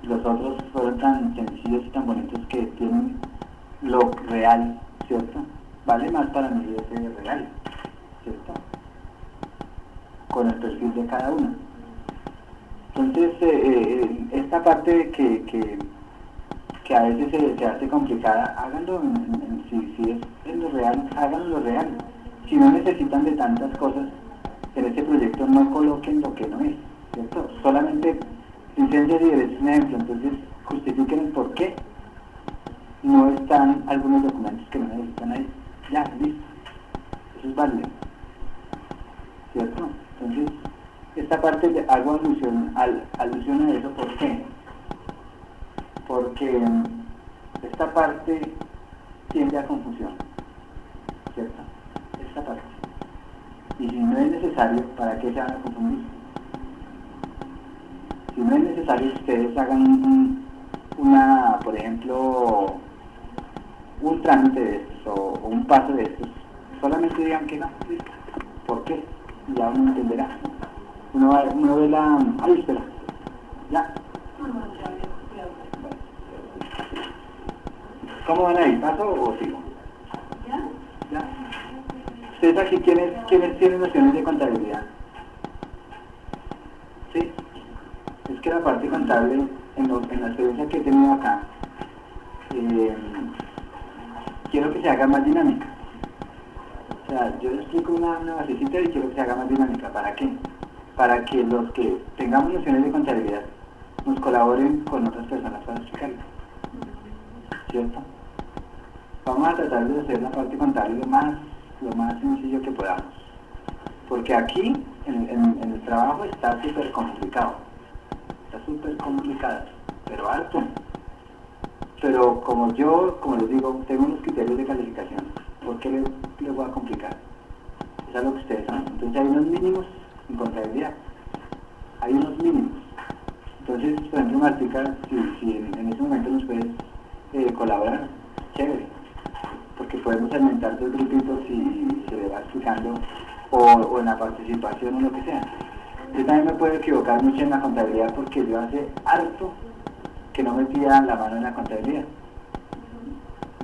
Los otros fueron tan sencillos y tan bonitos que tienen lo real, ¿cierto? Vale más para mí ese real, ¿cierto? Con el perfil de cada uno. Entonces, esta parte que a veces se hace complicada, háganlo si es en lo real, háganlo lo real. Si no necesitan de tantas cosas, en este proyecto no coloquen lo que no es, ¿cierto? Solamente licencias y derechos, un ejemplo, entonces justifiquen el por qué no están algunos documentos que no necesitan ahí. Ya, listo. Eso es válido, ¿cierto? Entonces, esta parte hago alusión a eso, ¿por qué? Porque esta parte tiende a confusión, ¿cierto? Esta parte. Y si no es necesario, ¿para qué se van a confundir? Si no es necesario que ustedes hagan por ejemplo, un trámite de estos o un paso de estos, solamente digan que no, listo. ¿Por qué? Ya uno entenderá. Uno ve la... ¡Ay, espera! Ya. ¿Cómo van a ir? ¿Paso o sigo? ¿Ya? ¿Ustedes aquí quiénes tienen nociones de contabilidad? Sí. Es que la parte contable, en la experiencia que he tenido acá, quiero que se haga más dinámica. O sea, yo les explico una basecita y quiero que se haga más dinámica. ¿Para qué? Para que los que tengamos nociones de contabilidad nos colaboren con otras personas para explicarlo. ¿Cierto? Vamos a tratar de hacer la parte contable lo más sencillo que podamos. Porque aquí, en el trabajo, está súper complicado. Está súper complicado, pero harto. Pero como les digo, tengo unos criterios de calificación. ¿Por qué les voy a complicar? Es algo que ustedes saben. Entonces hay unos mínimos en contabilidad. Hay unos mínimos. Entonces, por ejemplo, Martica, si en ese momento nos puedes colaborar, chévere. Porque podemos alimentar dos grupitos y se le va explicando, o en la participación o lo que sea. Yo también me puedo equivocar mucho en la contabilidad porque yo hace harto que no metía la mano en la contabilidad.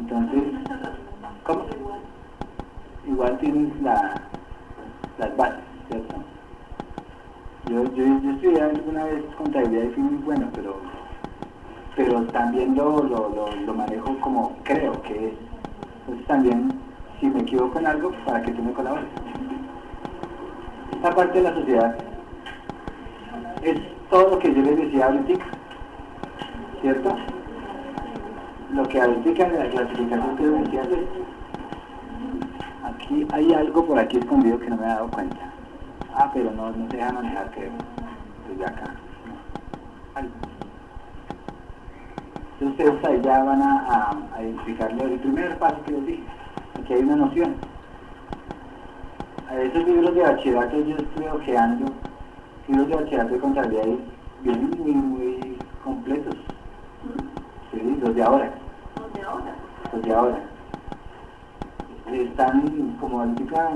Entonces, ¿cómo? Igual tienes las bases, ¿cierto? Yo estudié alguna vez contabilidad y fui muy bueno, pero también lo manejo como creo que es. Entonces también, si me equivoco en algo, para que tú me colabores. Esta parte de la sociedad es todo lo que yo les decía ahorita, ¿cierto? Lo que ahorita en la clasificación que yo decía es esto. Aquí hay algo por aquí escondido que no me he dado cuenta. Pero no se deja manejar, creo, desde acá. Algo. Entonces ustedes ahí ya van a identificarlo. El primer paso que les dije, aquí hay una noción. A esos libros de bachillerato yo estoy ojeando, libros de bachillerato de contabilidad vienen muy completos. Sí, los de ahora. Los de ahora. Están como ahorita,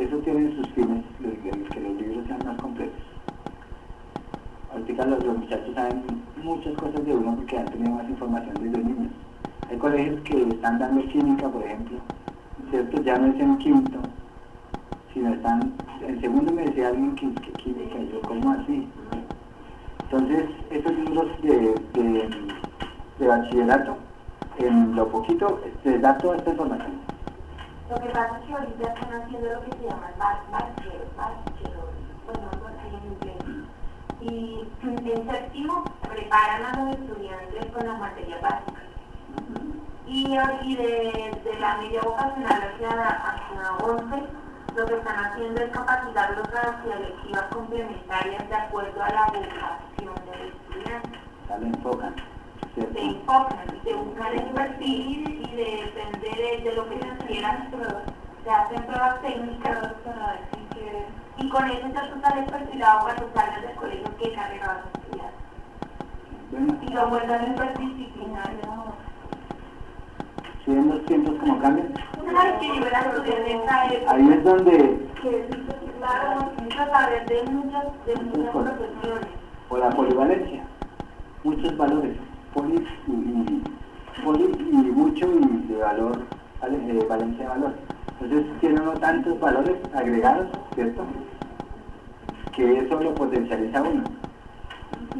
eso tiene sus fines, que los libros sean más completos. Ahorita los muchachos saben muchas cosas de uno porque han tenido más información desde niños. Hay colegios que están dando química, por ejemplo, ¿cierto? Ya no es en quinto, sino están, en segundo me decía alguien que química, y yo, ¿cómo así? Entonces, estos libros de bachillerato, en lo poquito, les da toda esta información. Lo que pasa es que ahorita están haciendo lo que se llama bachelor, bueno, algo así en inglés. Y en séptimo preparan a los estudiantes con las materias básicas. Y de la media vocacional hacia 11, lo que están haciendo es capacitarlos hacia electivas complementarias de acuerdo a la vocación del estudiante. Se enfocan. Se enfocan, se buscan el perfil y depende de lo que se quieran, se hacen pruebas técnicas para decir que... Y con eso entonces tú sales perfilado cuando salgas del colegio qué carrera vas a estudiar. Bueno, Y lo vuelvan interdisciplinario. ¿sí ven los tiempos como cambian? Claro que yo era estudiante de esa época. Ahí es donde... Claro, necesito saber de muchas profesiones. O la polivalencia, muchos valores, poli y mucho y de valor, valencia de valor. Entonces tiene uno tantos valores agregados, ¿cierto? Que eso lo potencializa uno.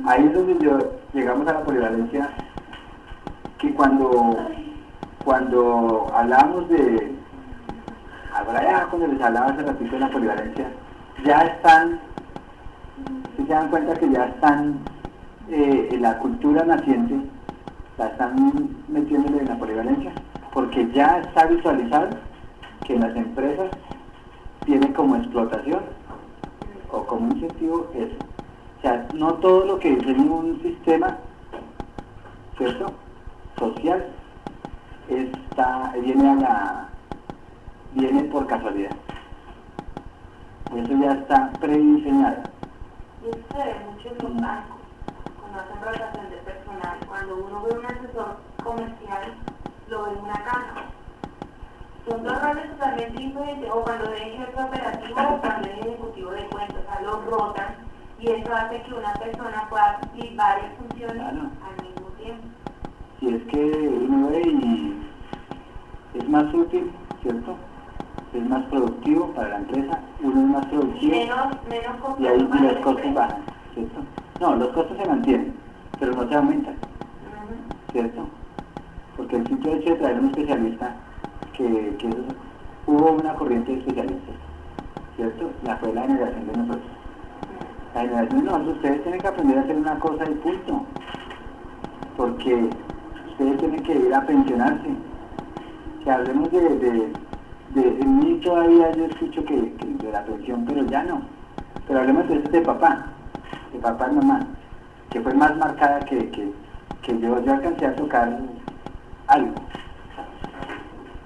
Ahí es donde llegamos a la polivalencia, que cuando hablamos de, ahora ya cuando les hablaba hace ratito de la polivalencia, ya están, si se dan cuenta que ya están en la cultura naciente, la están metiéndole en la polivalencia, porque ya está visualizado que las empresas tienen como explotación o como incentivo eso. O sea, no todo lo que diseña un sistema, ¿cierto?, social, viene por casualidad. Eso ya está prediseñado. Y eso se ve mucho en los bancos. no hacen rotación de personal. Cuando uno ve un asesor comercial, lo ve en una caja. Son dos roles totalmente diferentes, o cuando es jefe operativo o cuando es ejecutivo de cuentas, o sea, los rotan, y eso hace que una persona pueda cumplir varias funciones al mismo tiempo. Si es que uno ve y es más útil, ¿cierto? Es más productivo para la empresa, uno es más productivo menos y ahí los costos bajan, ¿cierto? No, los costos se mantienen, pero no se aumentan, ¿cierto? Porque el simple hecho de traer un especialista, hubo una corriente de especialistas, ¿cierto? Fue la generación de nosotros. La generación de nosotros, ustedes tienen que aprender a hacer una cosa y punto, porque ustedes tienen que ir a pensionarse. Que hablemos en mí todavía yo escucho que de la pensión, pero ya no. Pero hablemos de papá y mamá, que fue más marcada que yo alcancé a tocar algo.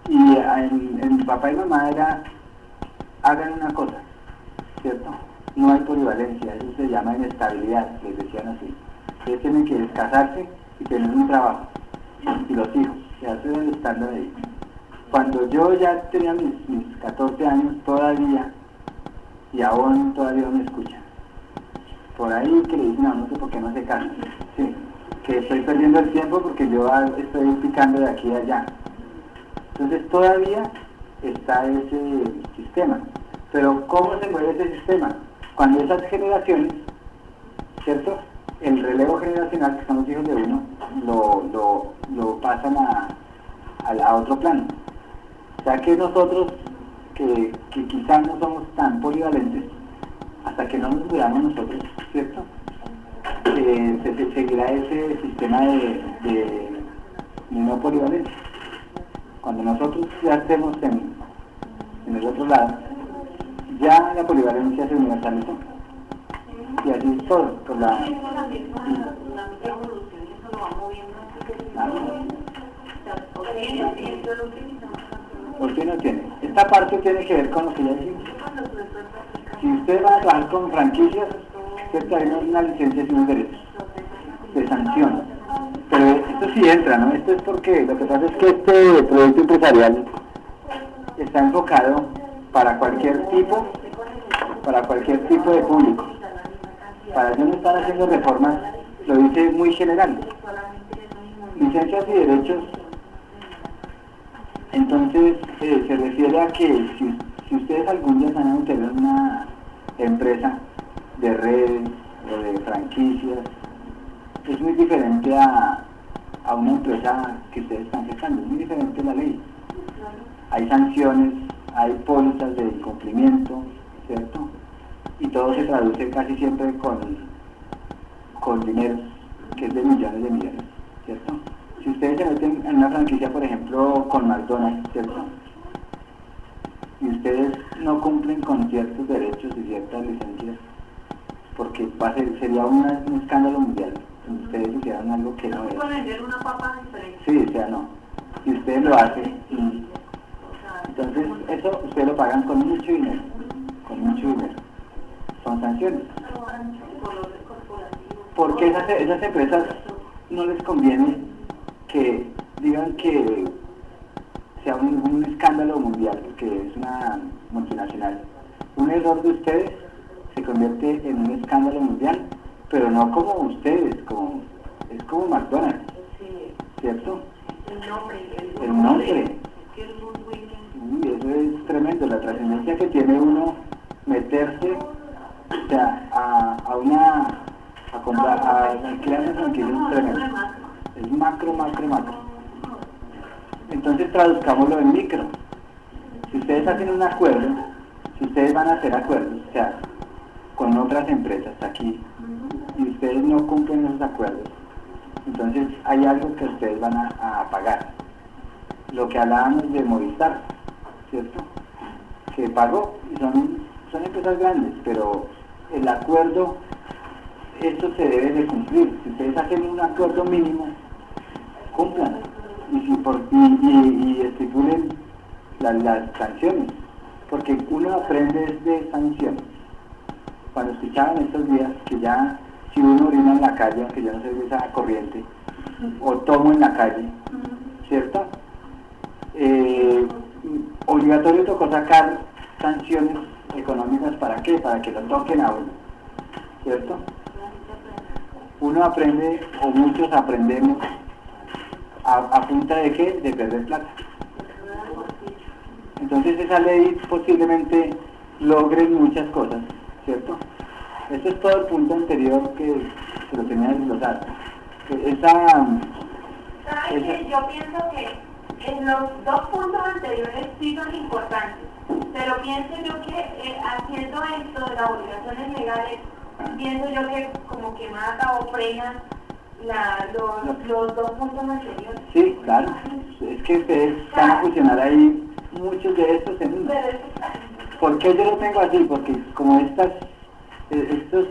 Y en papá y mamá era, hagan una cosa, ¿cierto? No hay polivalencia, eso se llama inestabilidad, les decían así. Ustedes tienen que casarse y tener un trabajo, y los hijos, y hacer el estándar ahí. Cuando yo ya tenía mis 14 años todavía, y aún todavía me escuchan. Por ahí que le dicen, no sé por qué no se casan. Sí, que estoy perdiendo el tiempo porque yo estoy picando de aquí a allá. Entonces todavía está ese sistema. Pero ¿cómo se mueve ese sistema? Cuando esas generaciones, ¿cierto? El relevo generacional, que son los hijos de uno, lo pasan a otro plano. O sea que nosotros, que quizás no somos tan polivalentes, hasta que no nos mudamos nosotros, ¿cierto? Se seguirá ese sistema de no polivalencia. Cuando nosotros ya estemos en el otro lado, ya la polivalencia se universalizó. Y así es todo, por la evolución, eso lo va moviendo. ¿Por qué no tiene? Esta parte tiene que ver con lo que ya dijimos. Si usted va a trabajar con franquicias, usted trae una licencia y unos derechos de sanción. Pero esto sí entra, ¿no? Esto es porque lo que pasa es que este proyecto empresarial está enfocado para cualquier tipo de público. Para yo no estar haciendo reformas, lo dice muy general. Licencias y derechos. Entonces se refiere a que si ustedes algún día van a tener una empresa de redes o de franquicias, es muy diferente a una empresa que ustedes están gestando, es muy diferente la ley. Hay sanciones, hay pólizas de incumplimiento, ¿cierto? Y todo se traduce casi siempre con dinero, que es de millones, ¿cierto? Si ustedes se meten en una franquicia, por ejemplo, con McDonald's, ¿cierto? Y ustedes no cumplen con ciertos derechos y ciertas licencias, porque sería un escándalo mundial. Ustedes hicieran algo que no es. Vender una papa diferente. Sí, o sea, no. Y ustedes lo hacen. Entonces, eso ustedes lo pagan con mucho dinero. Son sanciones. Porque esas empresas no les conviene que digan que sea un escándalo mundial, porque es una multinacional. Un error de ustedes se convierte en un escándalo mundial, pero no como ustedes, es como McDonald's, ¿cierto? El nombre. Uy, eso es tremendo, la trascendencia que tiene uno meterse, o sea, a comprar, a alquilar una franquicia es tremendo. Es macro. Entonces traduzcámoslo en micro. Si ustedes hacen un acuerdo, si ustedes van a hacer acuerdos, o sea, con otras empresas aquí, y ustedes no cumplen esos acuerdos, entonces hay algo que ustedes van a pagar. Lo que hablábamos de Movistar, ¿cierto? Que pagó, y son empresas grandes, pero el acuerdo, esto se debe de cumplir. Si ustedes hacen un acuerdo mínimo, cumplan y estipulen las sanciones, porque uno aprende de sanciones. Cuando escuchaban estos días que ya si uno orina en la calle, aunque yo no soy de esa corriente, o tomo en la calle, ¿cierto? Obligatorio tocó sacar sanciones económicas, ¿para qué? Para que lo toquen a uno, ¿cierto? Uno aprende, o muchos aprendemos, a punta de ¿qué? De perder plata. Entonces esa ley posiblemente logre muchas cosas, ¿cierto? Ese es todo el punto anterior que se lo tenía desglosado. Yo pienso que en los dos puntos anteriores sí son importantes, pero pienso yo que haciendo esto de las obligaciones legales, pienso yo que como que mata o frena los dos puntos anteriores. Sí, claro, es que ustedes van a fusionar ahí muchos de estos en uno. ¿Por qué yo lo tengo así? Porque como estos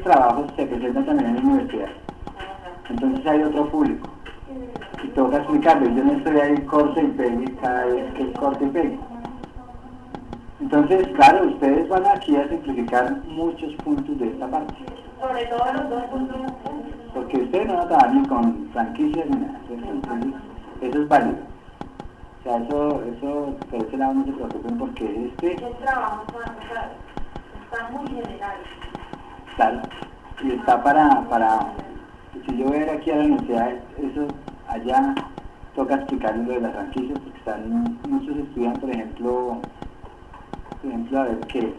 trabajos se presentan también en la universidad, entonces hay otro público y toca explicarlo. Yo no estoy ahí corte y pegue cada vez que corte y pegue. Entonces, claro, ustedes van aquí a simplificar muchos puntos de esta parte. Sobre todo los dos puntos. Porque ustedes no van a trabajar ni con franquicias ni nada, ¿cierto? Entonces, eso es válido. O sea, eso por ese lado no se preocupen, porque El trabajo está muy general. Claro, y está para si yo voy a ir aquí a la universidad, eso allá toca explicarles lo de las franquicias, porque están muchos estudian, por ejemplo, a ver que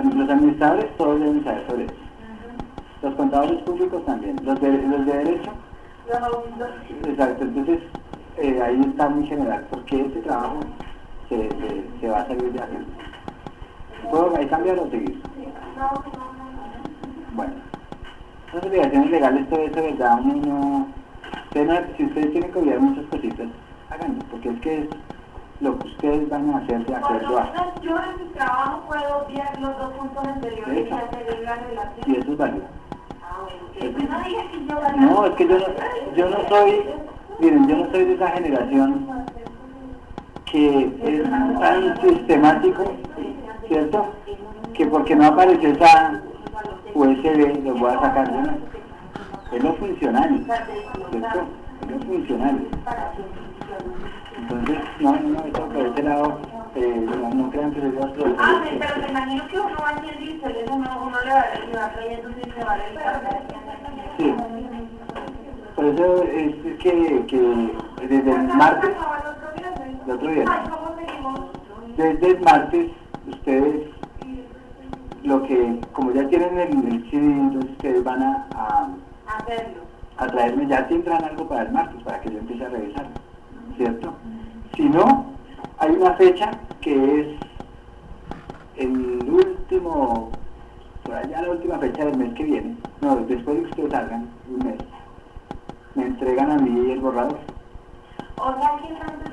los administradores todos deben saber sobre eso. Los contadores públicos también, los de derecho. Exacto, entonces ahí está muy general, porque ese trabajo se va a salir de hacer. ¿Puedo ahí cambiar o seguir? Bueno, las obligaciones legales, todo eso, ¿verdad? Si ustedes tienen que olvidar muchas cositas, háganlo, porque es que es lo que ustedes van a hacer de acuerdo a... Yo en mi trabajo puedo obviar los dos puntos anteriores y hacer la relación. Y eso es válido. No dije que yo No, es que yo no soy, miren, yo no soy de esa generación que es tan sistemático, ¿cierto? Que porque no apareció esa USB lo voy a sacar de una. Es lo funcional, ¿cierto? Es lo funcional. Entonces, no, eso por ese lado, no crean que se los pero me imagino que uno va haciendo y uno le va trayendo y se va revisando. Sí. Por eso es que desde el martes, el otro viernes, desde el martes, ustedes, como ya tienen el CD, entonces ustedes van a traerme, ya tendrán algo para el martes, para que yo empiece a revisarlo, ¿cierto? Si no, hay una fecha que es el último, por allá la última fecha del mes que viene, no, después de que ustedes salgan, un mes, me entregan a mí el borrador. O sea, ¿qué tanto es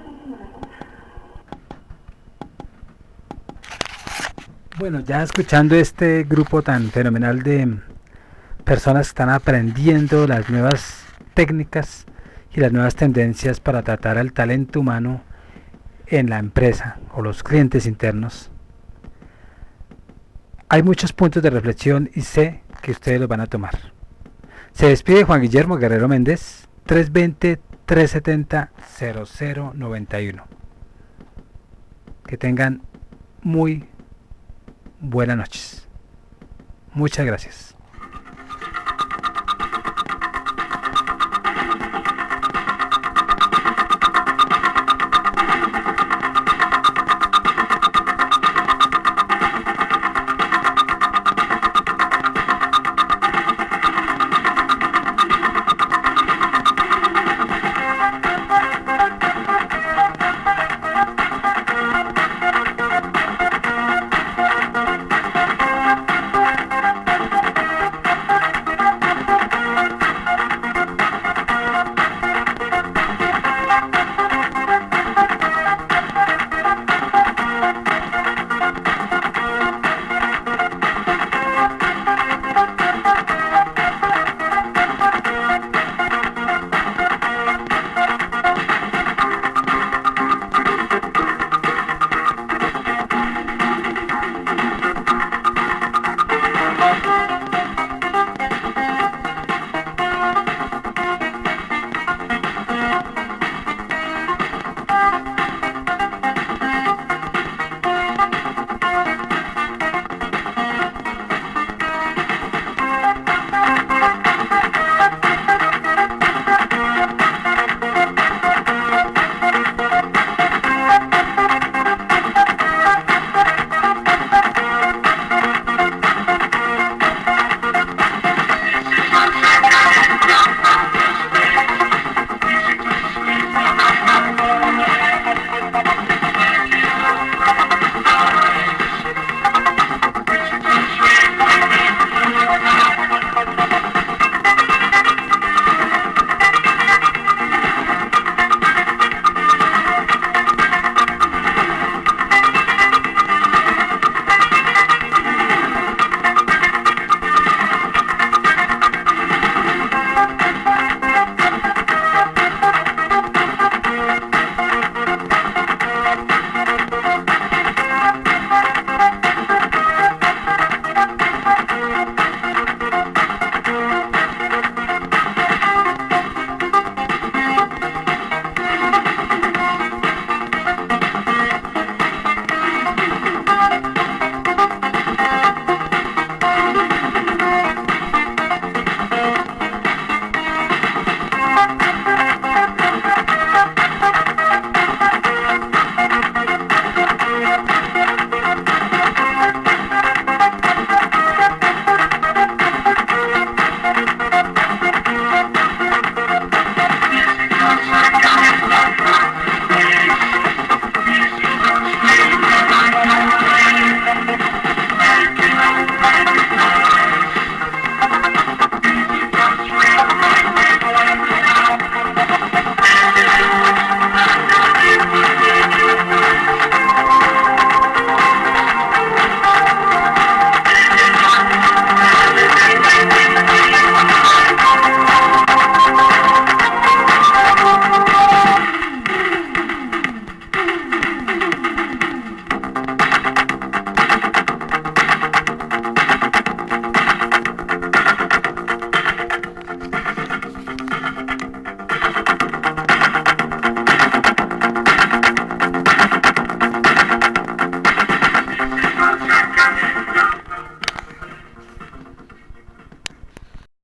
Bueno, ya escuchando este grupo tan fenomenal de personas que están aprendiendo las nuevas técnicas y las nuevas tendencias para tratar al talento humano en la empresa o los clientes internos, hay muchos puntos de reflexión y sé que ustedes los van a tomar. Se despide Juan Guillermo Guerrero Méndez, 320-370-0091. Que tengan muy buenas noches. Muchas gracias.